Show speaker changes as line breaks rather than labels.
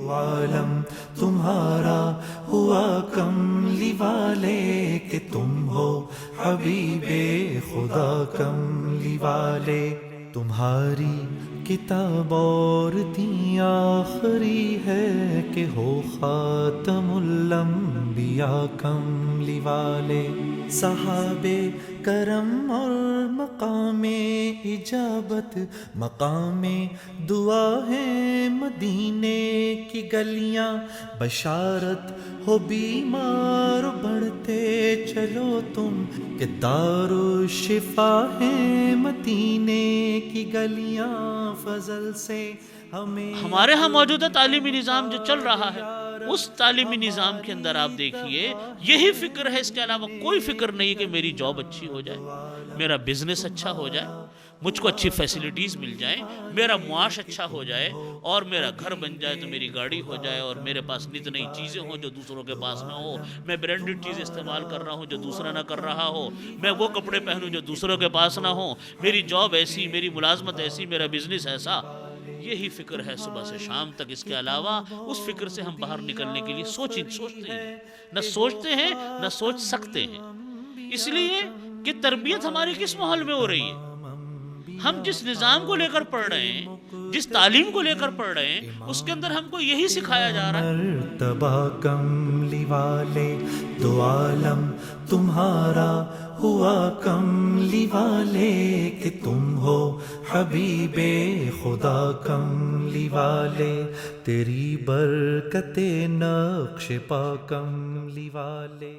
دو عالم تمہارا ہوا کملی والے کہ تم ہو حبیب خدا کملی والے. تمہاری کتاب اور دین آخری ہے کہ ہو خاتم الانبیاء کملی والے. صحابے کرم اور مقام اجابت مقام دعا ہے مدینے کی گلیاں. بشارت ہو بیمار بڑھتے چلو تم کہ دار الشفا ہے مدینے کی گلیاں. فضل سے
ہمارے ہاں موجودہ تعلیمی نظام جو چل رہا ہے اس تعلیمی نظام کے اندر آپ دیکھیے یہی فکر ہے، اس کے علاوہ کوئی فکر نہیں کہ میری جاب اچھی ہو جائے، میرا بزنس اچھا ہو جائے، مجھ کو اچھی فیسلٹیز مل جائیں، میرا معاش اچھا ہو جائے اور میرا گھر بن جائے تو میری گاڑی ہو جائے اور میرے پاس نت نئی چیزیں ہوں جو دوسروں کے پاس نہ ہو، میں برانڈڈ چیز استعمال کر رہا ہوں جو دوسرا نہ کر رہا ہو، میں وہ کپڑے پہنوں جو دوسروں کے پاس نہ ہوں، میری جاب ایسی، میری ملازمت ایسی، میرا بزنس ایسا. یہی فکر ہے صبح سے شام تک. اس کے علاوہ اس فکر سے ہم باہر نکلنے کے لیے سوچتے ہیں، نہ سوچتے ہیں نہ سوچ سکتے ہیں. اس لیے کہ تربیت ہماری کس ماحول میں ہو رہی ہے؟ ہم جس نظام کو لے کر پڑھ رہے ہیں، جس تعلیم کو لے کر پڑھ رہے ہیں، اس کے اندر ہم کو یہی سکھایا جا رہا ہے.
مرتبہ کملی والے دو عالم تمہارا ہوا کملی والے کہ تم ہو حبیب خدا کملی والے. تیری برکت نقش پا کملی والے.